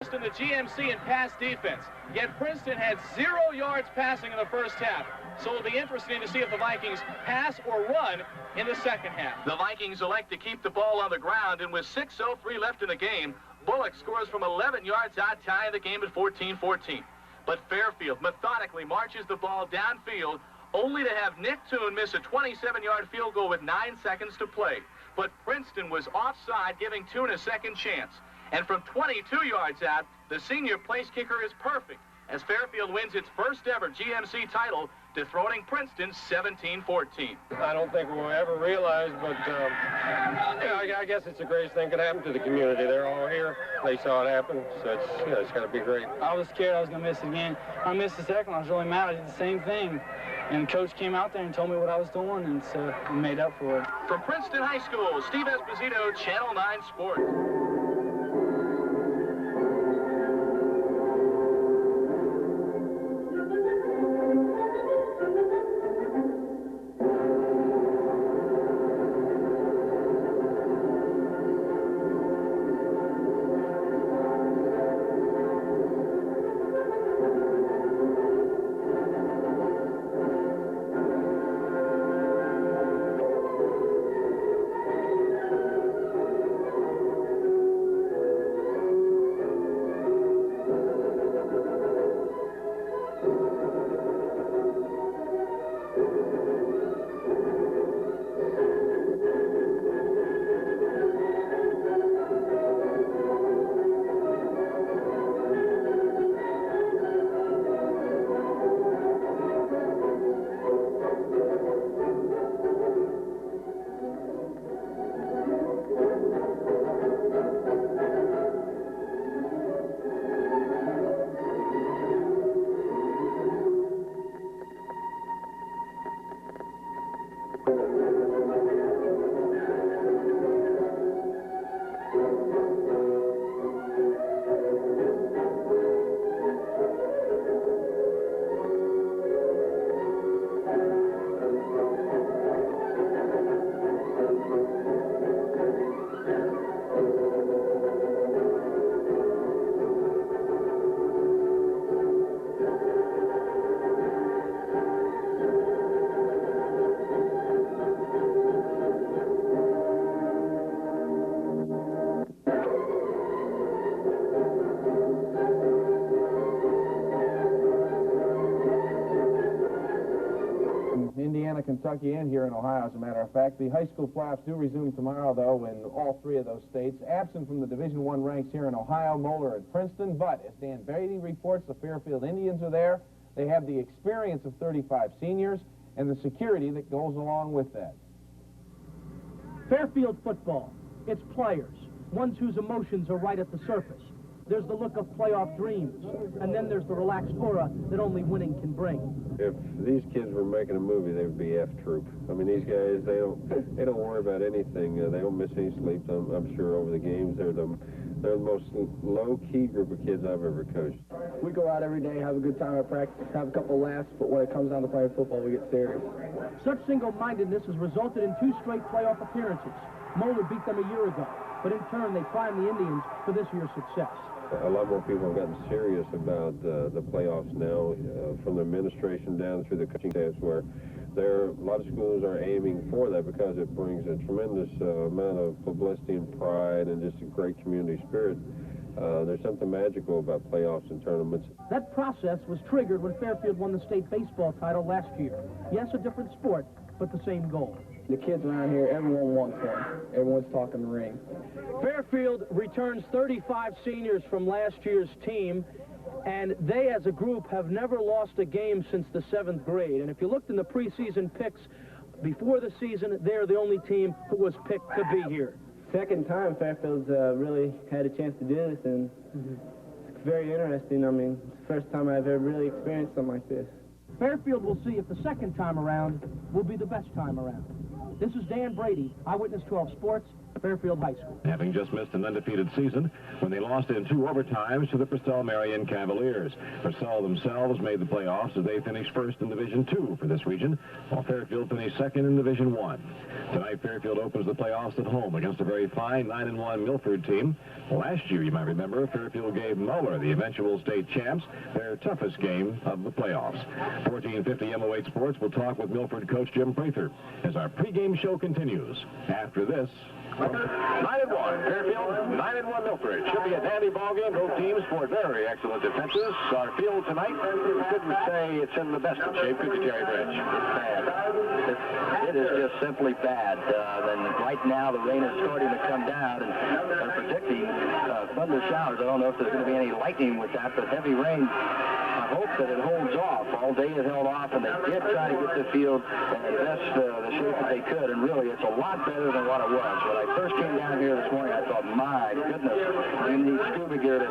In the GMC in pass defense, yet Princeton had 0 yards passing in the first half. So it'll be interesting to see if the Vikings pass or run in the second half. The Vikings elect to keep the ball on the ground, and with 6:03 left in the game, Bullock scores from 11 yards out, tying the game at 14-14. But Fairfield methodically marches the ball downfield, only to have Nick Toon miss a 27-yard field goal with 9 seconds to play. But Princeton was offside, giving Toon a second chance. And from 22 yards out, the senior place kicker is perfect as Fairfield wins its first ever GMC title, dethroning Princeton 17-14. I don't think we'll ever realize, but I guess it's the greatest thing that could happen to the community. They're all here. They saw it happen, so it's got to be great. I was scared I was going to miss it again. I missed the second one. I was really mad. I did the same thing. And the coach came out there and told me what I was doing, and so we made up for it. From Princeton High School, Steve Esposito, Channel 9 Sports. Kentucky and here in Ohio, as a matter of fact. The high school playoffs do resume tomorrow, though, in all 3 of those states. Absent from the Division I ranks here in Ohio, Moeller and Princeton. But as Dan Beatty reports, the Fairfield Indians are there. They have the experience of 35 seniors and the security that goes along with that. Fairfield football, its players, ones whose emotions are right at the surface. There's the look of playoff dreams, and then there's the relaxed aura that only winning can bring. If these kids were making a movie, they would be F Troop. I mean, these guys, they don't worry about anything. They don't miss any sleep, I'm sure, over the games. They're the most low-key group of kids I've ever coached. We go out every day, have a good time at practice, have a couple laughs, but when it comes down to playing football, we get serious. Such single-mindedness has resulted in 2 straight playoff appearances. Moeller beat them a year ago, but in turn, they primed the Indians for this year's success. A lot more people have gotten serious about the playoffs now, from the administration down through the coaching staffs, where a lot of schools are aiming for that because it brings a tremendous amount of publicity and pride and just a great community spirit. There's something magical about playoffs and tournaments. That process was triggered when Fairfield won the state baseball title last year. Yes, a different sport, but the same goal. The kids around here, everyone wants one. Everyone's talking the ring. Fairfield returns 35 seniors from last year's team, and they as a group have never lost a game since the 7th grade. And if you looked in the preseason picks before the season, they're the only team who was picked to be here. Second time Fairfield's really had a chance to do this, and it's very interesting. I mean, it's the first time I've ever really experienced something like this. Fairfield will see if the second time around will be the best time around. This is Dan Brady, Eyewitness 12 Sports, Fairfield High School. Having just missed an undefeated season when they lost in 2 overtimes to the Purcell Marion Cavaliers. Purcell themselves made the playoffs as they finished first in Division II for this region, while Fairfield finished second in Division I. Tonight, Fairfield opens the playoffs at home against a very fine 9-1 Milford team. Last year, you might remember, Fairfield gave Moeller, the eventual state champs, their toughest game of the playoffs. 1450 MO8 Sports will talk with Milford coach Jim Prather as our pregame show continues after this. 9-1 Fairfield, 9-1 Milford. Should be a dandy ball game. Both teams for very excellent defenses. Our field tonight, couldn't say it's in the best of shape. Could Terry Bridge. It is just simply bad. And right now the rain is starting to come down, and they're predicting thunder showers. I don't know if there's going to be any lightning with that, but heavy rain. I hope that it holds off. All day it held off, and they did try to get the field in the best the shape that they could, and really it's a lot better than what it was. When I first came down here this morning, I thought, my goodness, we need scuba gear to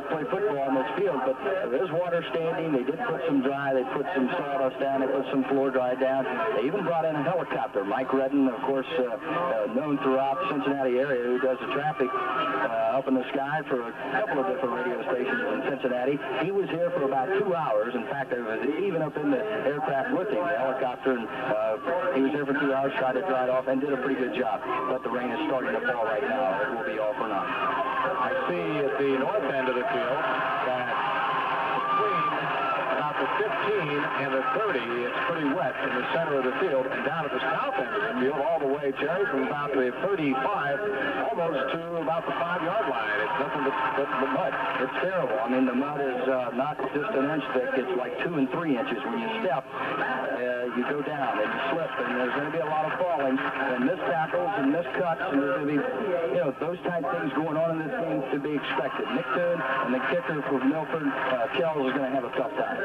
play football on this field, but there is water standing. They did put some dry. They put some sawdust down. They put some floor dry down. They even brought in a helicopter. Mike Redden, of course, known throughout the Cincinnati area, who does the traffic up in the sky for a couple of different radio stations in Cincinnati. He was here for about 2 hours. In fact, I was even up in the aircraft with him, the helicopter, and he was there for 2 hours, tried to dry it off, and did a pretty good job. But the rain is starting to fall right now. It will be all for naught. I see at the north end of the field that between about the 15 and the 30, it's pretty wet in the center of the field, and down at the south end of the field, all the way, Jerry, from about the 35 almost to about the 5-yard line. It's nothing but mud. It's terrible. I mean, the mud is not just an inch thick. It's like 2 and 3 inches. When you step, you go down and you slip, and there's going to be a lot of falling and missed tackles and missed cuts, and there's going to be, those type things going on in this game to be expected. Nick Toon and the kicker for Milford, Kells, is going to have a tough time.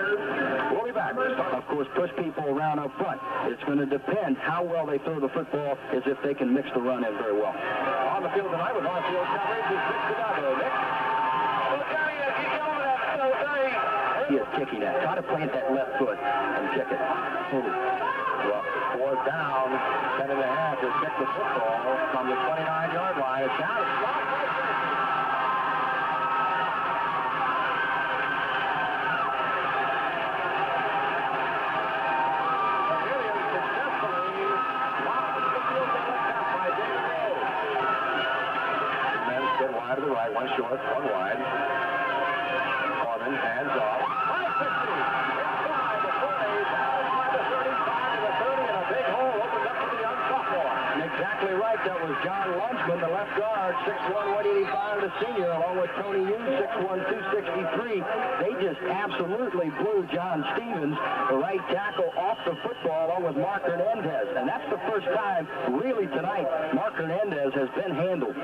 We'll be back. Of course, push people around up front. It's going to depend how well they throw the football, as if they can mix the run in very well. On the field tonight with on-field coverage is Nick Sedano. Nick? He is kicking that. Try to plant that left foot and kick it. Well, 4th down, 10 and a half. He'll kick the football from the 29-yard line. It's down. It's blocked by wide to the right, one short, one wide. Foreman, hands off. 550. Inside the 40, outside the 35 to the 30, and a big hole opens up for the young sophomore. Exactly right. That was John Lunchman, the left guard, 6'1", 185, the senior, along with Tony Hughes, 6'1", 263. They just absolutely blew John Stevens, the right tackle, off the football, along with Mark Hernandez. And that's the first time, really, tonight, Mark Hernandez has been handled.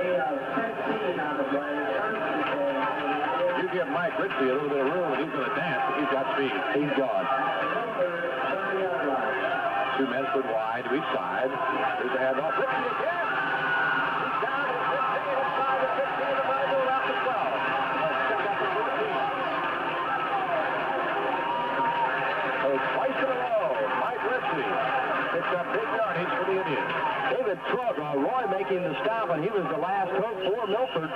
You give Mike Ritchie a little bit of room, and he's going to dance. He's got speed. He's gone. 2 men stood wide to each side. Here's the handoff. Ritchie again. He's down to the 15, inside the 15, and might go out to 12. Step up to 14. So twice in a row, Mike Ritchie picks up big yardage for the Indians. David Roy making the stop, and he was the last hope for Milford.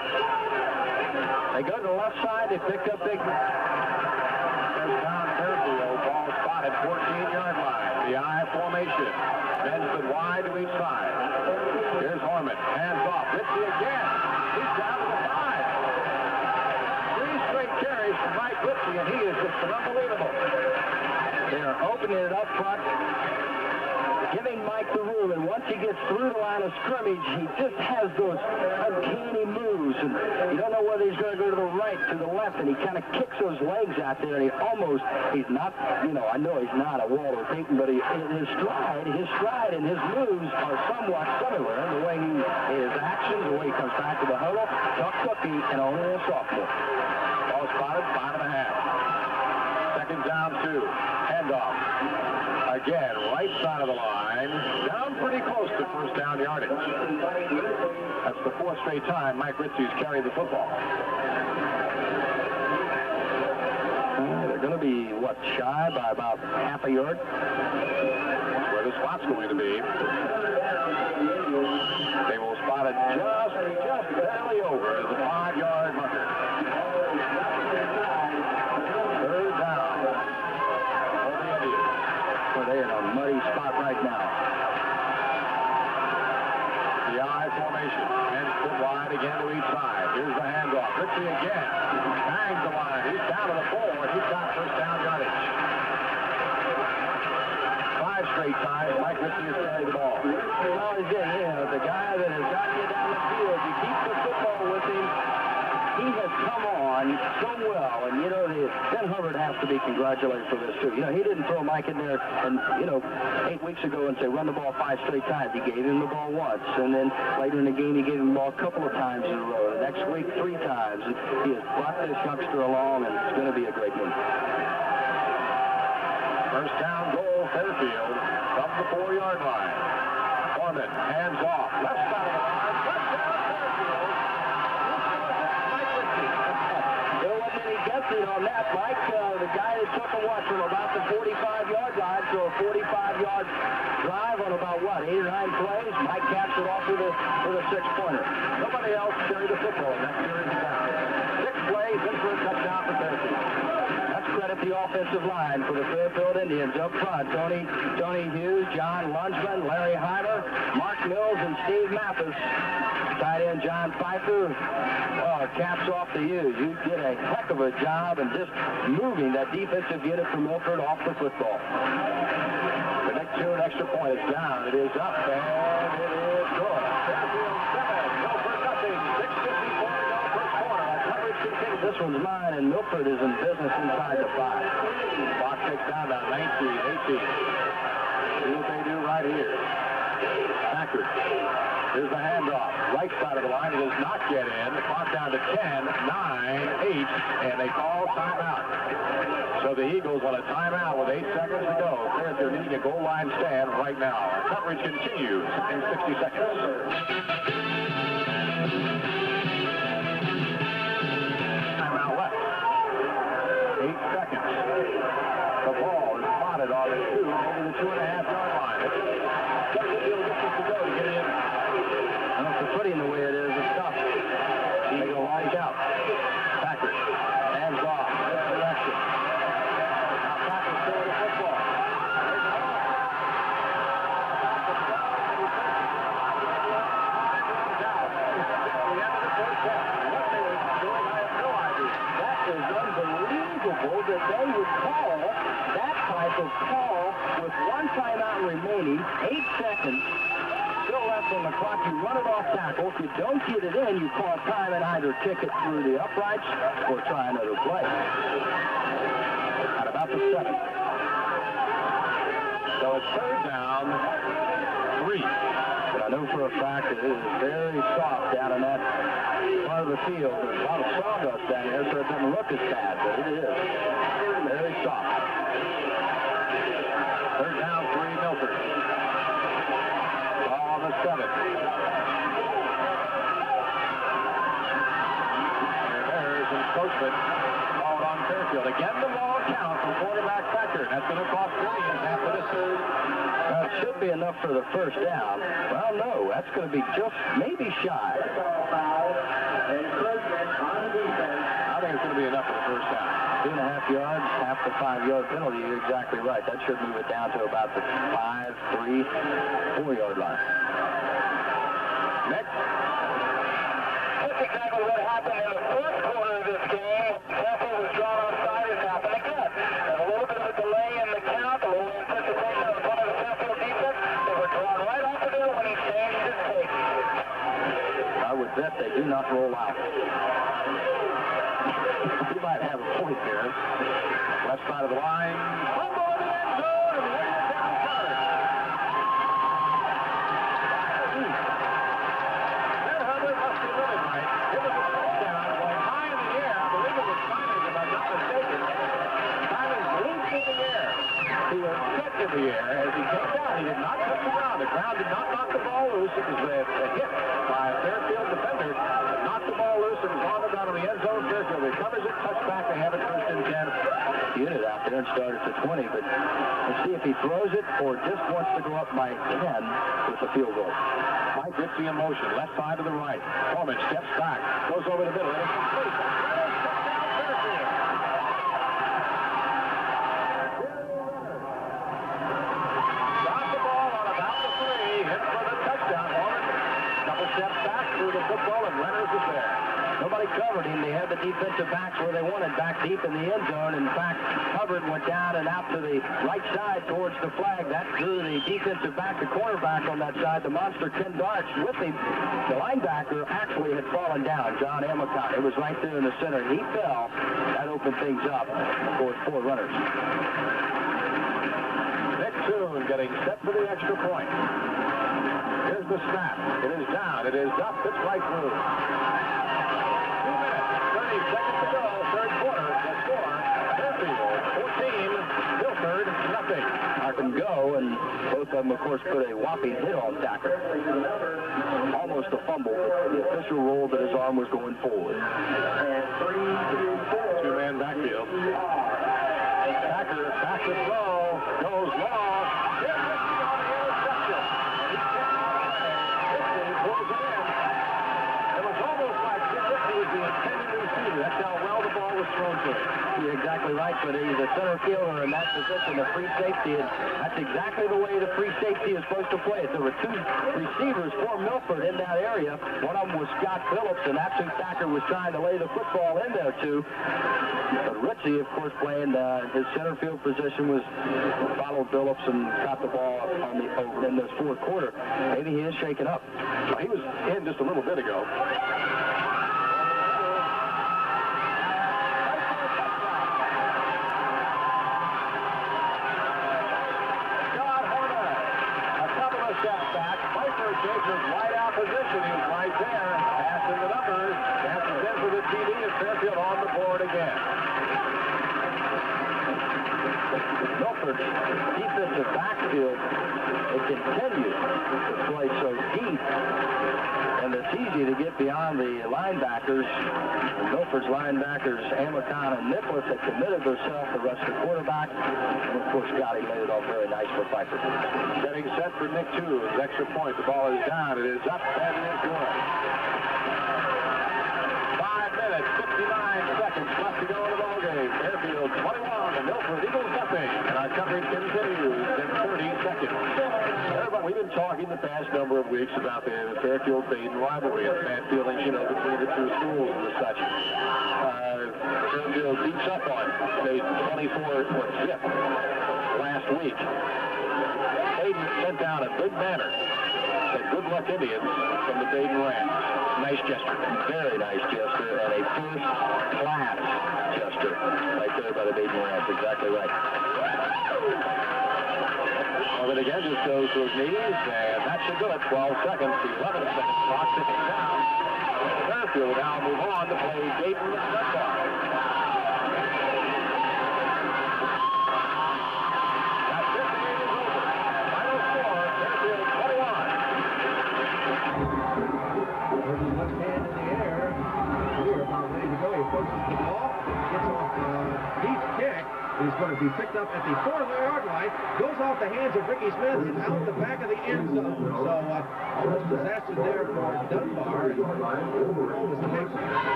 They go to the left side. They picked up big. There's down Fairfield. Ball spotted, 14-yard line. The I formation. Men stood wide to each side. Here's Orman. Hands off. Ritchie again. He's down to the 5. 3 straight carries from Mike Ritchie, and he is just unbelievable. They are opening it up front, giving Mike the room, and once he gets through the line of scrimmage, he just has those uncanny moves, and you don't know whether he's going to go to the right, to the left, and he kind of kicks those legs out there, and he's not, I know he's not a Walter Payton, but his stride and his moves are somewhat similar in the way his actions, the way he comes back to the huddle. Chuck Cookie, and only a sophomore. Ball spotted, 5.5. Second down, 2. Handoff. Again, right side of the line. Down pretty close to first down yardage. That's the 4th straight time Mike Ritchie's carried the football. They're going to be, what, shy by about half a yard? That's where the spot's going to be. They will spot it just barely over the 5-yard marker. Third down for the Indians. Well, they're in a muddy spot right now. The I formation. Men split wide again to each side. Here's the handoff. Ritchie again. Bangs the line. He's down to the 4. He's got first down yardage. 5 straight times Mike Ritchie has carried the ball. Well, again, you know, the guy that has got you down the field, you keep the football with him. He has come on so well, and, you know, Ben Hubbard has to be congratulated for this, too. You know, he didn't throw Mike in there, and, you know, 8 weeks ago and say, run the ball 5 straight times. He gave him the ball once, and then later in the game, he gave him the ball a couple of times in a row. The next week, 3 times. He has brought this youngster along, and it's going to be a great one. First down goal, Fairfield, from the 4-yard line. Foreman, hands off, left side of the line, touchdown Fairfield. Mike Ritchie. There wasn't any guessing on that, Mike. The guy that took him, what, from about the 45-yard line to a 45-yard drive on about, what, 8 or 9 plays? Mike caps it off with a 6-pointer. Nobody else carried the football in that series down. 6 plays in for a touchdown for Fairfield. Credit the offensive line for the Fairfield Indians up front. Tony Hughes, John Lunchman, Larry Heimer, Mark Mills, and Steve Mathis. Tight end John Pfeiffer. Caps off to you. You did a heck of a job in just moving that defensive unit from Milford off the football. The next extra point is down. It is up, and it is good. Fairfield 7, Milford nothing. 6:54 to go first quarter. Coverage continues. This one's mine, and Milford is in business inside the 5. Clock takes down to 19, 18. See what they do right here. Packard. Here's the handoff. Right side of the line. It does not get in. The clock down to 10, 9, 8, and they call timeout. So the Eagles on a timeout with 8 seconds to go. They're needing a goal line stand right now. Coverage continues in 60 seconds. Timeout left. 8 seconds. The ball is spotted on the 2 over the 2.5-yard line. Just a little distance to go to get it in. Well, if the footing the way it is, it's tough. They go wide out. Packard. Hands off. Misdirection. Now Packard's still with the football. That they would call that type of call with 1 timeout remaining, 8 seconds still left on the clock. You run it off tackle. If you don't get it in, you call time and either kick it through the uprights or try another play. At about the 7. So it's third down, 3. But I know for a fact that it is very soft down in that part of the field. There's a lot of sawdust down there, so it doesn't look as bad, but it is very soft. Third down, 3, Milford. Ball on the 7. There's encroachment called on Fairfield. Again, the ball count from quarterback Packard. That's going to cost Williams after this third. It should be enough for the first down. Well, no, that's going to be just maybe shy. I think it's going to be enough for the first down. 2.5 yards, half the 5-yard penalty. You're exactly right. That should move it down to about the 5, 3, 4-yard line. Next. That's exactly what happened in the first quarter of this game. Fairfield was drawn offside. It happened again. And a little bit of a delay in the count, a little anticipation on the part of the Fairfield defense. They were drawn right off of there when he changed his pace. I would bet they do not roll out. You might have a point there. Left side of the line. Fumble in the end zone, and the Indians have recovered. Ben Hubbard must be really right. It was a touchdown going high in the air. I believe it was Simons, if I'm not mistaken. Simons leaped in the air. He was hit in the air as he came down. He did not touch the ground. The ground did not knock the ball loose. It was a hit by a Fairfield defender. Knocked the ball loose and was on the ground in the end zone. Fairfield recovers it, touchback. They have it first and 10. unit out there and start at the 20, but let's see if he throws it or just wants to go up by 10 with the field goal. Mike Ritchie in motion, left side to the right. Foreman steps back, goes over the middle, and it's complete. Got the ball on about the 3, hit for the touchdown. Foreman, couple steps back through the football, and Reynolds is there. Nobody covered him. They had the defensive backs where they wanted, back deep in the end zone. In fact, Hubbard went down and out to the right side towards the flag. That drew the defensive back, the cornerback on that side, the monster Ken Darts with him. The linebacker actually had fallen down, John Amicott. It was right there in the center. He fell. That opened things up for 4 runners. Nick Toon getting set for the extra point. Here's the snap. It is down. It is up. It's right through. 2 minutes, 30 seconds to go, third quarter. The score, Fairfield 14, Milford nothing. Markham go, and both of them, of course, put a whopping hit on Thacker. Almost a fumble. The official ruled that his arm was going forward. 2-man backfield. Thacker back to throw, goes long. Here's Ritchie on the interception. Ritchie pulls it in. It was almost like Ritchie was the intended receiver. That's how well the ball was thrown to him. You're exactly right, but he's a center fielder in that position, a free safety, and that's exactly the way the free safety is supposed to play it. There were 2 receivers for Milford in that area. One of them was Scott Phillips, and that's who Thacker was trying to lay the football in there to. But Ritchie, of course, playing his center field position, was followed Phillips and got the ball on in this fourth quarter. Maybe he is shaken up. He was in just a little bit ago. Jason's wide out position. He was right there. Passing the numbers. Passes in for the TD, and Fairfield on the board again. Milford's defensive backfield, it continues to play so deep, and it's easy to get beyond the linebackers. Milford's linebackers, Amicott and Nicholas, had committed themselves to rush the quarterback, and of course Scotty made it all very nice for Piper. Getting set for Nick Too's extra point. The ball is down. It is up, and it is good. 5 minutes, 59 seconds left to go in the ballgame. Fairfield 21, and Milford Eagles nothing. And our coverage continues in 30 seconds. Everybody, we've been talking the past number of weeks about the Fairfield-Baden rivalry and the bad feelings, between the 2 schools and the such. Fairfield beats up on Baden 24-zip last week. Baden sent down a big banner. Said, "Good luck, Indians," from the Baden Rams. Nice gesture. Very nice gesture, and a first-class gesture right there by the Baden Rams. Exactly right. Well, then again, just goes to his knees, and that should do it. 12 seconds, 11-second clock ticking down. Fairfield now move on to play Dayton football. That's it. The game is over. Final score, Fairfield 21. With his left hand in the air, we're about ready to go. He approaches the ball, gets off a deep kick. He's going to be picked up at the 4-yard line, goes off the hands of Ricky Smith and out the back of the end zone. So almost disaster there for Dunbar.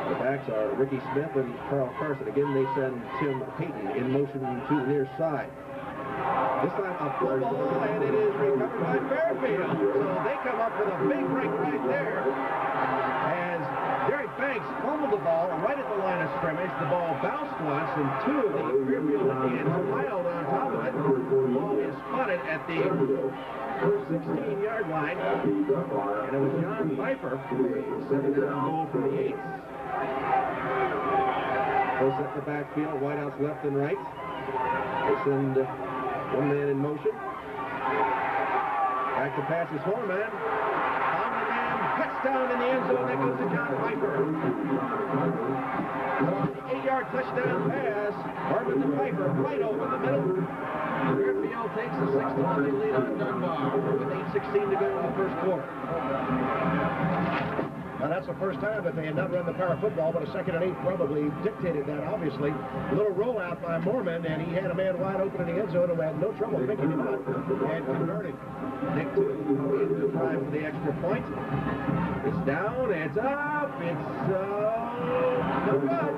The backs are Ricky Smith and Carl Carson. Again, they send Tim Payton in motion to the near side. This time a full ball, and it is recovered by Fairfield. So they come up with a big break right there. As Derek Banks fumbled the ball right at the line of scrimmage. The ball bounced once, and 2 of the Fairfield Indians piled on top of it. The ball is spotted at the 16-yard line, and it was John Pfeiffer, 7-down goal for the Eights. Close up the backfield, wideouts left and right. They send 1 man in motion. Back to pass is Horman. Touchdown in the end zone. That goes to John Piper. 8-yard touchdown pass. Harmon to Piper right over the middle. Fairfield takes a 6-0 lead on Dunbar with 8:16 to go in the first quarter. Now, that's the first time that they had not run the power football, but a 2nd and 8 probably dictated that, obviously. A little rollout by Mormon, and he had a man wide open in the end zone who had no trouble picking him up and converted. Nick 2 in the try for the extra point. It's down, it's up, it's no good.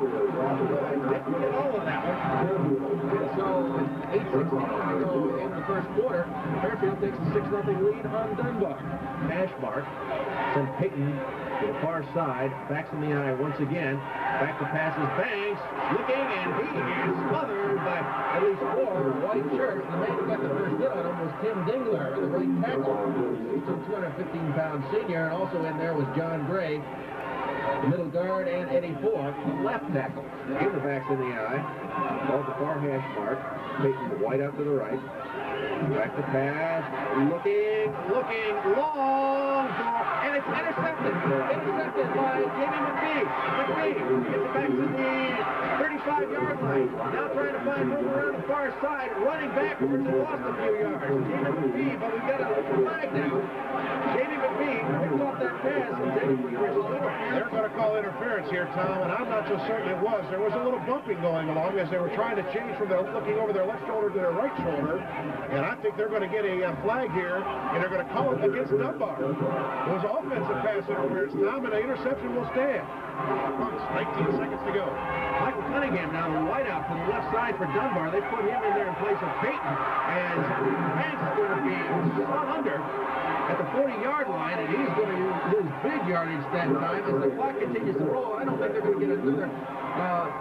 Didn't get all of that one. So 8:16 to go in the first quarter. Fairfield takes a 6-0 lead on Dunbar. Hash mark. Send Peyton to the far side. Backs in the eye once again. Back to passes. Banks looking, and he is smothered by at least 4 white shirts. The man who got the first hit on him was Tim Dingler, the right tackle. He's a 215-pound senior, and also in there was John Gray, the middle guard, and Eddie Ford, the left tackle. Again, the backs in the eye. Ball the far hash mark. Peyton white out to the right. Back to pass. Looking, long ball, and it's intercepted. Intercepted by Jamie McBee. McBee gets it back to the 35-yard line. Now trying to find room around the far side, running backwards and lost a few yards. Jamie McBee, but we've got a flag now. Jamie McBee picked off that pass and taken it for his score. They're going to call interference here, Tom, and I'm not so certain it was. There was a little bumping going along as they were trying to change from looking over their left shoulder to their right shoulder, and I think they're going to get a flag here, and they're going to call it against Dunbar. It was offensive pass interference, Tom, and an interception will stand. 19 seconds to go. Michael Cunningham now the wideout to the left side for Dunbar. They put him in there in place of Peyton, and Banks is going to be spun under at the 40-yard line, and he's going to lose big yardage that time as the clock continues to roll. I don't think they're going to get another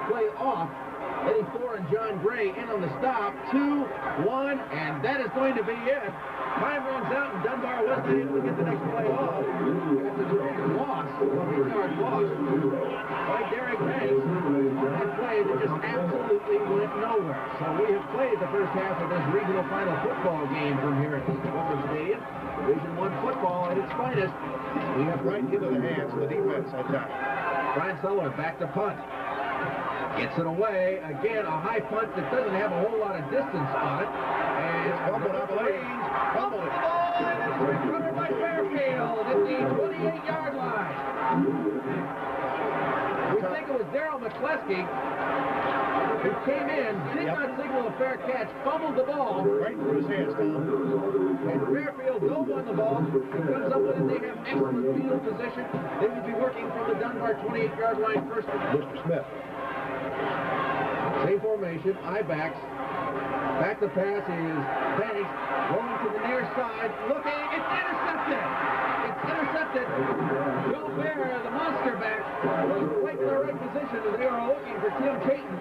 play off. Eddie Ford and John Gray in on the stop. 2-1, and that is going to be it. Time runs out, and Dunbar wasn't able to get the next play off. After the loss, a 8-yard loss by Derek Banks on that play that just absolutely went nowhere. So we have played the first half of this regional final football game from here at Open Stadium. Division I football at its finest. We have right into the hands of the defense at that. Brian Sullivan back to punt. Gets it away. Again, a high punt that doesn't have a whole lot of distance on it. And it's fumbled up the range. Fumbled the ball, and it's recovered by Fairfield at the 28-yard line. We think it was Darryl McCleskey who came in, did not signal a fair catch, fumbled the ball. Right through his hands, Tom. And Fairfield don't win the ball. It comes up with it. They have excellent field position. They will be working from the Dunbar 28-yard line first. Mr. Smith. Same formation, I-backs. Back to pass is Banks, rolling to the near side, looking, it's intercepted! It's intercepted! Joe Bear, the monster back, was right in the right position, and they are looking for Tim Peyton.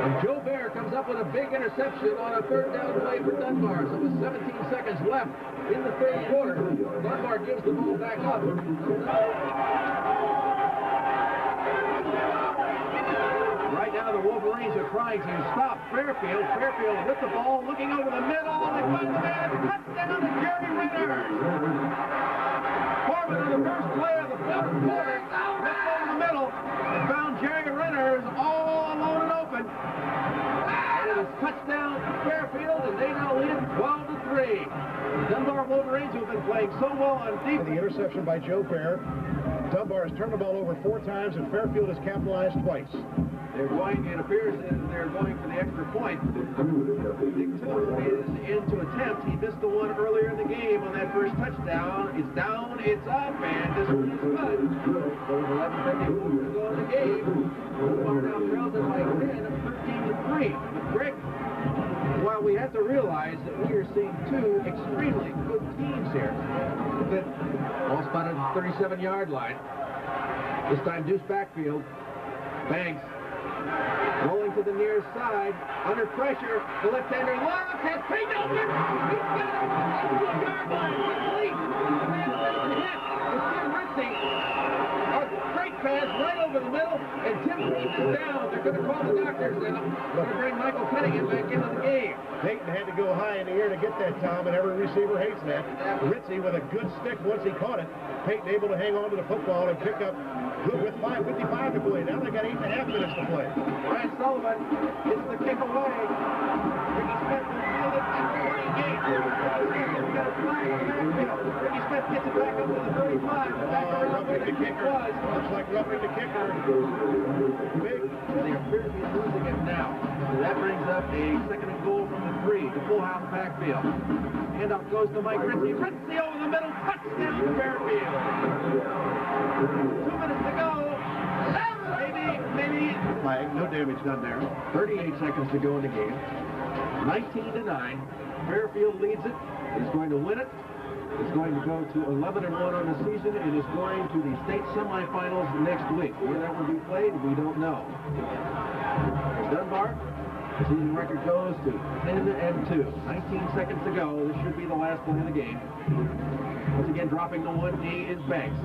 And Joe Bear comes up with a big interception on a 3rd down play for Dunbar. So with 17 seconds left in the 3rd quarter, Dunbar gives the ball back up. Right now, the Wolverines are trying to stop Fairfield. Fairfield with the ball, looking over the middle, and they find the man. Touchdown to Jerry Renner. Corbin on the first play of the 4th quarter, looked over the middle, and found Jerry Renner all alone and open. And it is touchdown Fairfield, and they now lead it 12-3. The Dunbar Wolverines, who have been playing so well on defense. The interception by Joe Bear. Dunbar has turned the ball over 4 times, and Fairfield has capitalized twice. They're going, it appears that they're going for the extra point. Dick Tillman is in to attempt. He missed the one earlier in the game on that first touchdown. It's down, it's up, and this one is good. So with 11:54 to go in the game, Dunbar now trails it by 10, 13-3. But Greg, while we have to realize that we are seeing 2 extremely good teams here, that all spotted at the 37-yard line. This time Deuce backfield. Banks rolling to the near side, under pressure, the left-hander looks, has Peyton open, he's got it, into a yard line, complete, the man that's hit, is Tim Ritchie, a great pass right over the middle, and Tim Peyton is down. They're going to call the doctors, and they're going to bring Michael Cunningham back into the game. Peyton had to go high in the air to get that, Tom, and every receiver hates that. Ritchie with a good stick once he caught it. Peyton able to hang on to the football and pick up with 5:55 to play. Now they got 8.5 minutes to play. Brian Sullivan gets the kick away. Ricky Smith will field it at the 28. got a flag on the backfield. Ricky Smith gets it back up to the 35. Back around where the kick was. Looks like roughing the kicker. Big. They appear to be losing it now. So that brings up a second and goal from the 3 to full house backfield. Handoff goes to Mike Ritchie. Ritchie over the middle. Touchdown to Fairfield. 2 minutes to go. Maybe. Flag, no damage done there. 38 seconds to go in the game. 19-9. Fairfield leads it. Is going to win it. It's going to go to 11-1 on the season and is going to the state semifinals next week. Where that will be played, we don't know. As Dunbar, the season record goes to 10-2. 19 seconds to go. This should be the last play of the game. Once again, dropping the 1D is Banks.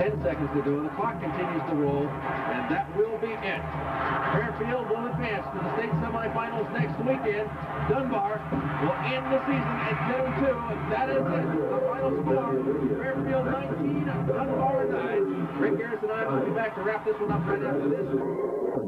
10 seconds to go. The clock continues to roll, and that will be it. Fairfield will advance to the state semifinals next weekend. Dunbar will end the season at 10-2. That is it. The final score: Fairfield 19, Dunbar 9. Rick Harris and I will be back to wrap this one up right after this.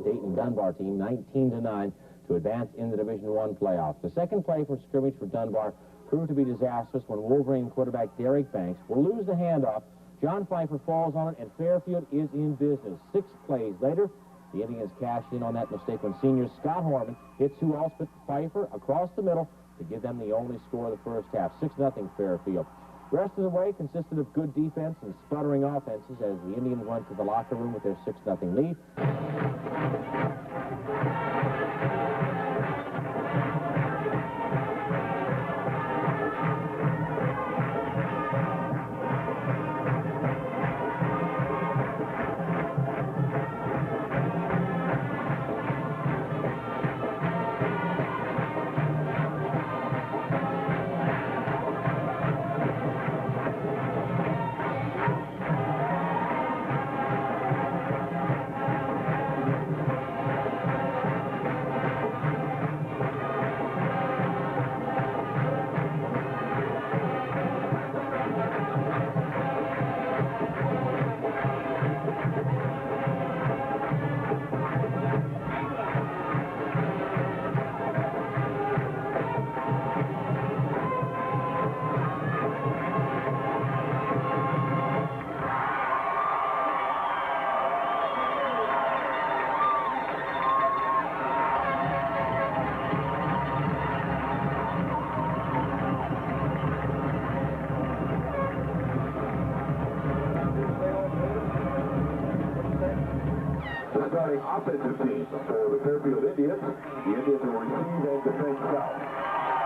Dayton Dunbar team 19-9 to advance in the Division I playoffs. The second play for scrimmage for Dunbar proved to be disastrous when Wolverine quarterback Derek Banks will lose the handoff. John Pfeiffer falls on it, and Fairfield is in business. 6 plays later, the Indians cashed in on that mistake when senior Scott Horman hits who else but Pfeiffer across the middle to give them the only score of the first half. 6-0 Fairfield. The rest of the way consisted of good defense and sputtering offenses as the Indians went to the locker room with their 6-0 lead. Starting offensive team for the Fairfield Indians. The Indians will receive and defend south.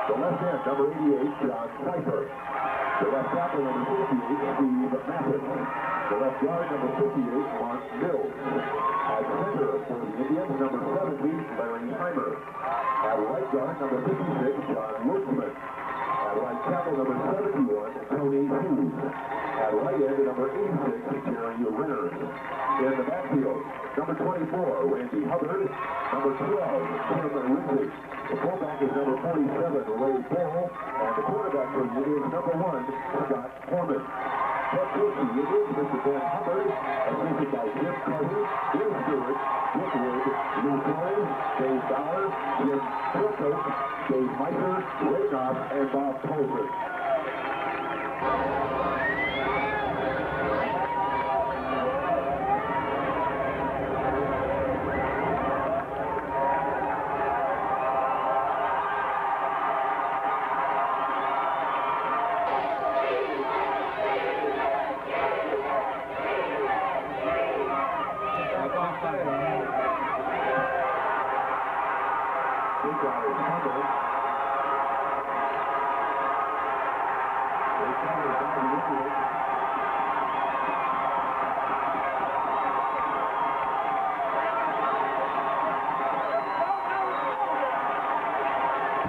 The left end, number 88, John Pfeiffer. The left tackle, number 58, Steve Mathis. The left guard, number 58, Mark Mills. At center for the Indians, number 70, Larry Heimer. At right guard, number 56, John Woodsman. At right tackle, number 71, Tony Hughes. At right end, number 86, Jerry Renner. In the backfield, number 24, Randy Hubbard. Number 12, Tim Rindsey. The fullback is number 47, Ray Ball. And the quarterback for the Indians, number 1, Scott Horman. Head coach of the Indians, Mr. Ben Hubbard. Assisted by Jim Carter, Bill Stewart, Rick Wood, Lou Collins, Dave Bauer, Jim Philcoat, Dave Meiser, Ray Knopf, and Bob Poser.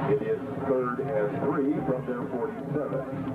It is 3rd and 3 from their 47.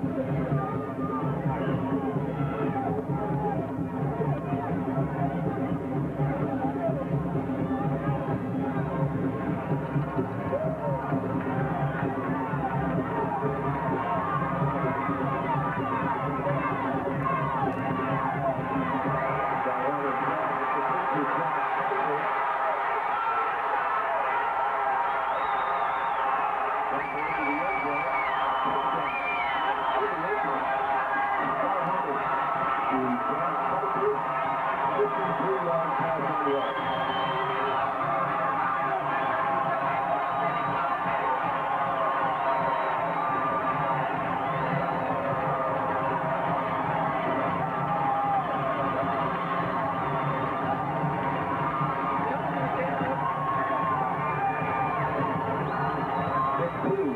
3-yard pass on the right.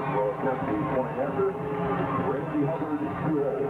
Will attempt the point after. Randy Hubbard to hold.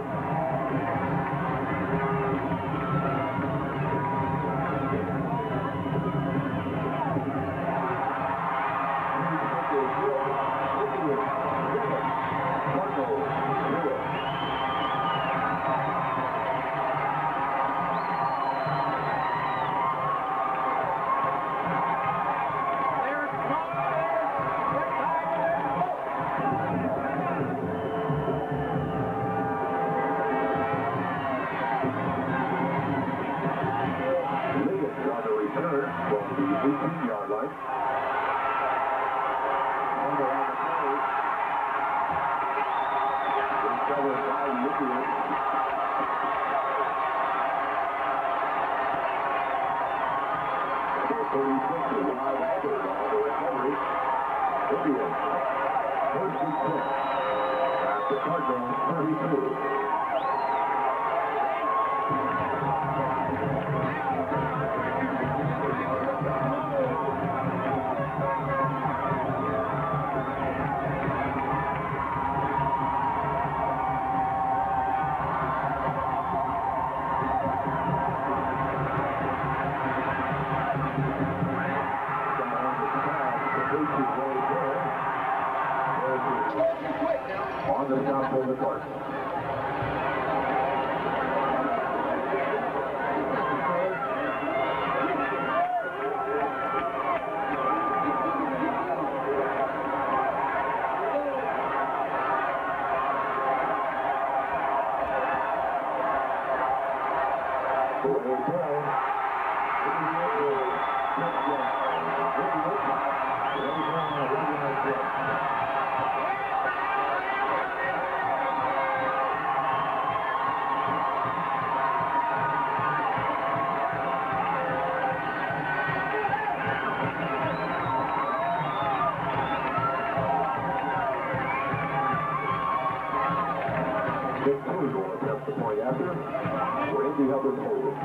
On the top of the court. Will attempt the point after. Randy Hubbard holding.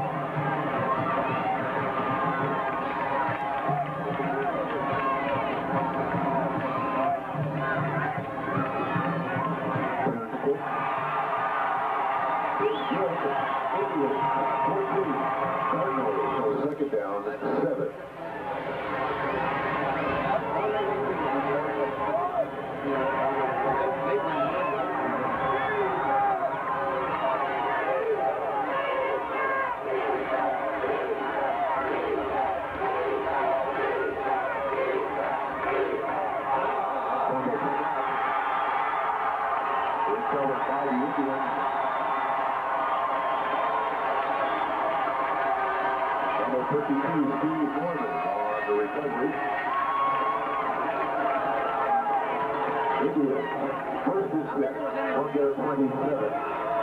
Cardinals, so second down, 7. Number 52, Steve Norman on the recovery. Indians, first and 6, on their 27.